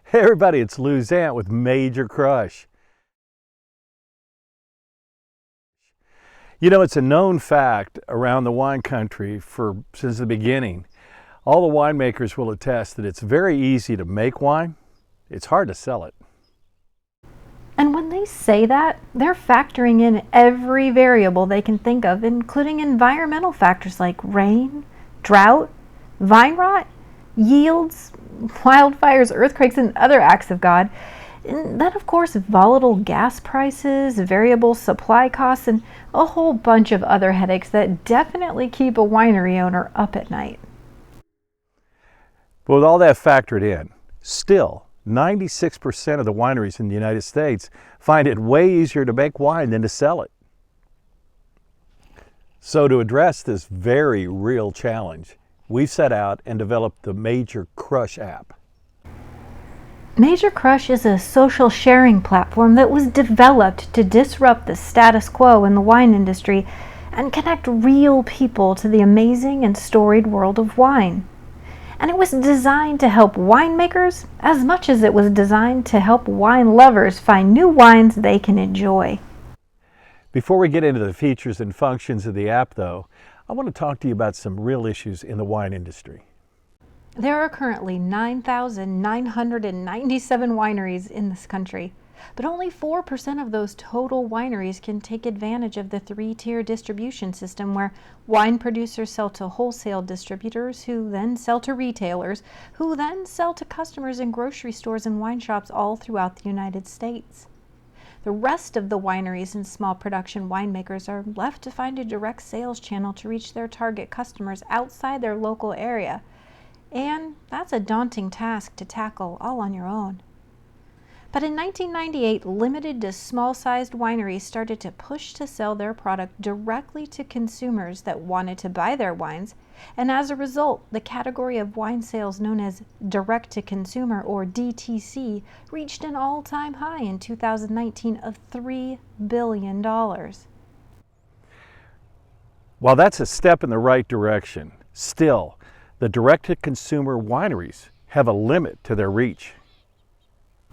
Hey everybody, it's Lou Zant with Major Crush. You know, it's a known fact around the wine country since the beginning. All the winemakers will attest that it's very easy to make wine. It's hard to sell it. And when they say that, they're factoring in every variable they can think of, including environmental factors like rain, drought, vine rot, yields, wildfires, earthquakes, and other acts of God. And then, of course, volatile gas prices, variable supply costs, and a whole bunch of other headaches that definitely keep a winery owner up at night. But with all that factored in, still, 96% of the wineries in the United States find it way easier to make wine than to sell it. So to address this very real challenge, we've set out and developed the Major Crush app. Major Crush is a social sharing platform that was developed to disrupt the status quo in the wine industry and connect real people to the amazing and storied world of wine. And it was designed to help winemakers as much as it was designed to help wine lovers find new wines they can enjoy. Before we get into the features and functions of the app, though, I want to talk to you about some real issues in the wine industry. There are currently 9,997 wineries in this country, but only 4% of those total wineries can take advantage of the three-tier distribution system where wine producers sell to wholesale distributors who then sell to retailers, who then sell to customers in grocery stores and wine shops all throughout the United States. The rest of the wineries and small production winemakers are left to find a direct sales channel to reach their target customers outside their local area. And that's a daunting task to tackle all on your own. But in 1998, limited to small-sized wineries started to push to sell their product directly to consumers that wanted to buy their wines, and as a result, the category of wine sales known as direct-to-consumer, or DTC, reached an all-time high in 2019 of $3 billion. While that's a step in the right direction, still, the direct-to-consumer wineries have a limit to their reach.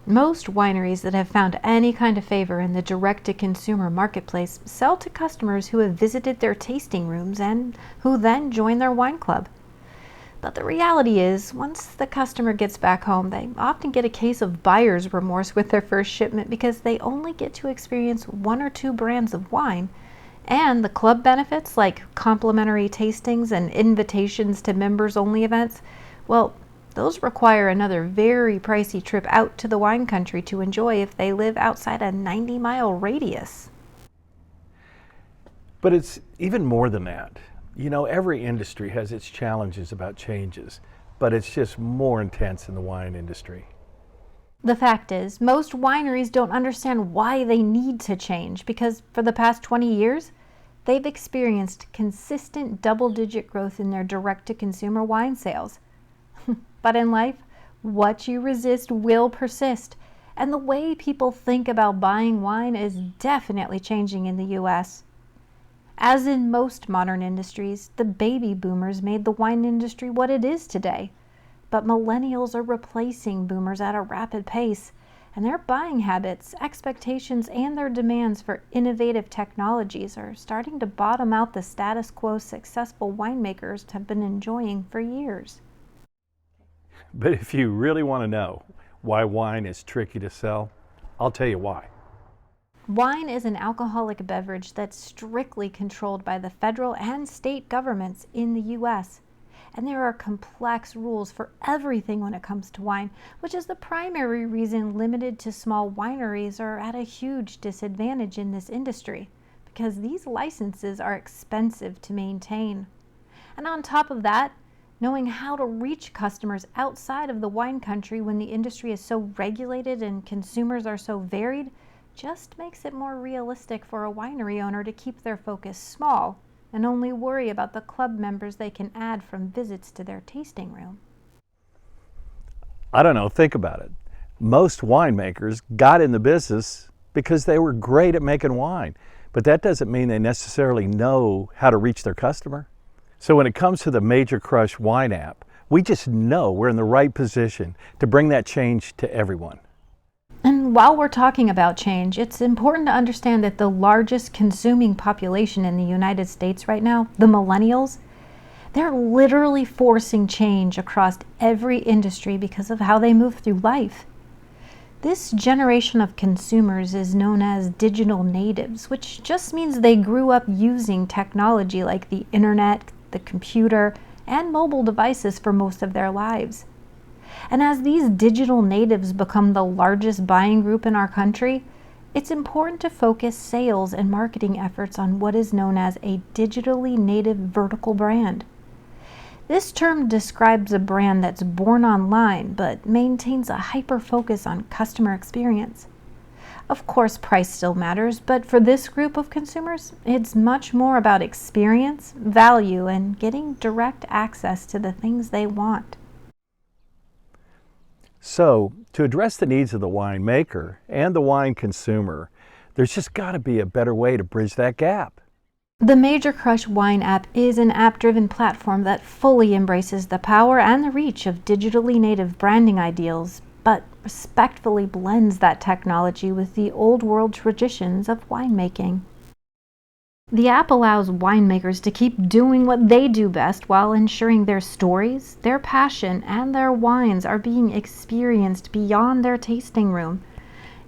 Most wineries that have found any kind of favor in the direct-to-consumer marketplace sell to customers who have visited their tasting rooms and who then join their wine club. But the reality is, once the customer gets back home, they often get a case of buyer's remorse with their first shipment because they only get to experience one or two brands of wine. And the club benefits like complimentary tastings and invitations to members-only events, well, those require another very pricey trip out to the wine country to enjoy if they live outside a 90-mile radius. But it's even more than that. You know, every industry has its challenges about changes, but it's just more intense in the wine industry. The fact is, most wineries don't understand why they need to change because for the past 20 years, they've experienced consistent double-digit growth in their direct-to-consumer wine sales. But in life, what you resist will persist, and the way people think about buying wine is definitely changing in the U.S. As in most modern industries, the baby boomers made the wine industry what it is today. But millennials are replacing boomers at a rapid pace, and their buying habits, expectations, and their demands for innovative technologies are starting to bottom out the status quo successful winemakers have been enjoying for years. But if you really want to know why wine is tricky to sell, I'll tell you why. Wine is an alcoholic beverage that's strictly controlled by the federal and state governments in the U.S., and there are complex rules for everything when it comes to wine, which is the primary reason limited to small wineries are at a huge disadvantage in this industry, because these licenses are expensive to maintain. And on top of that, knowing how to reach customers outside of the wine country when the industry is so regulated and consumers are so varied just makes it more realistic for a winery owner to keep their focus small and only worry about the club members they can add from visits to their tasting room. I don't know, think about it. Most winemakers got in the business because they were great at making wine, but that doesn't mean they necessarily know how to reach their customer. So when it comes to the Major Crush wine app, We just know we're in the right position to bring that change to everyone. And while we're talking about change, it's important to understand that the largest consuming population in the United States right now, the millennials, they're literally forcing change across every industry because of how they move through life. This generation of consumers is known as digital natives, which just means they grew up using technology like the internet, the computer, and mobile devices for most of their lives. And as these digital natives become the largest buying group in our country, it's important to focus sales and marketing efforts on what is known as a digitally native vertical brand. This term describes a brand that's born online but maintains a hyper-focus on customer experience. Of course, price still matters, but for this group of consumers, it's much more about experience, value, and getting direct access to the things they want. So, to address the needs of the winemaker and the wine consumer, there's just got to be a better way to bridge that gap. The Major Crush Wine app is an app-driven platform that fully embraces the power and the reach of digitally native branding ideals, but respectfully blends that technology with the old-world traditions of winemaking. The app allows winemakers to keep doing what they do best while ensuring their stories, their passion, and their wines are being experienced beyond their tasting room.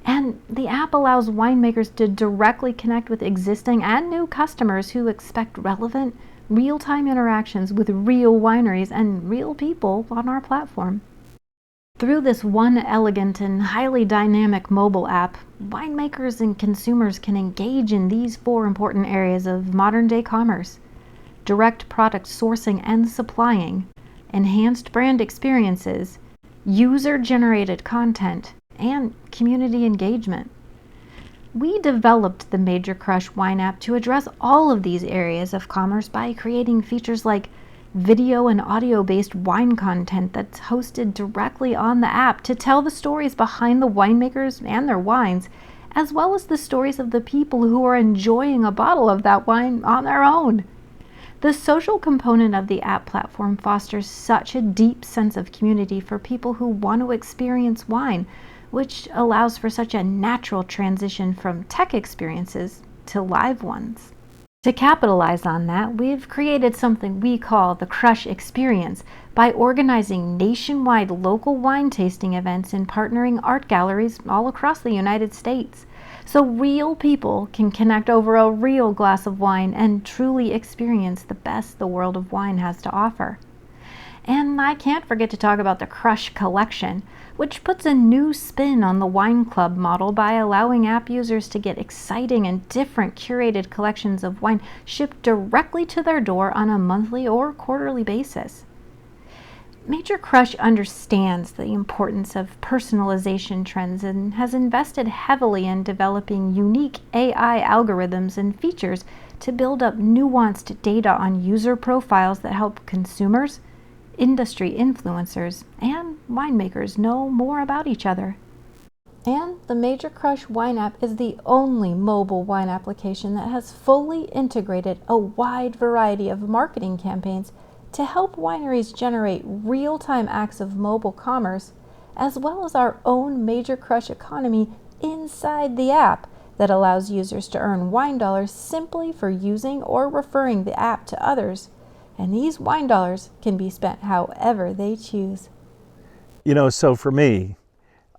And the app allows winemakers to directly connect with existing and new customers who expect relevant, real-time interactions with real wineries and real people on our platform. Through this one elegant and highly dynamic mobile app, winemakers and consumers can engage in these four important areas of modern-day commerce: direct product sourcing and supplying, enhanced brand experiences, user-generated content, and community engagement. We developed the Major Crush Wine app to address all of these areas of commerce by creating features like video and audio-based wine content that's hosted directly on the app to tell the stories behind the winemakers and their wines, as well as the stories of the people who are enjoying a bottle of that wine on their own. The social component of the app platform fosters such a deep sense of community for people who want to experience wine, which allows for such a natural transition from tech experiences to live ones. To capitalize on that, we've created something we call the Crush Experience by organizing nationwide local wine tasting events and partnering art galleries all across the United States, so real people can connect over a real glass of wine and truly experience the best the world of wine has to offer. And I can't forget to talk about the Crush Collection, which puts a new spin on the wine club model by allowing app users to get exciting and different curated collections of wine shipped directly to their door on a monthly or quarterly basis. Major Crush understands the importance of personalization trends and has invested heavily in developing unique AI algorithms and features to build up nuanced data on user profiles that help consumers, industry influencers, and winemakers know more about each other. And the Major Crush Wine app is the only mobile wine application that has fully integrated a wide variety of marketing campaigns to help wineries generate real-time acts of mobile commerce, as well as our own Major Crush economy inside the app that allows users to earn wine dollars simply for using or referring the app to others. And these wine dollars can be spent however they choose. So for me,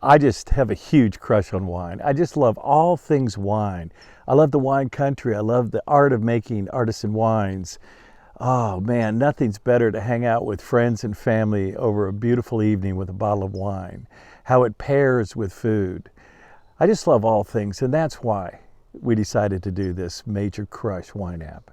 I just have a huge crush on wine. I just love all things wine. I love the wine country. I love the art of making artisan wines. Oh man, nothing's better to hang out with friends and family over a beautiful evening with a bottle of wine. How it pairs with food. I just love all things, and that's why we decided to do this Major Crush Wine app.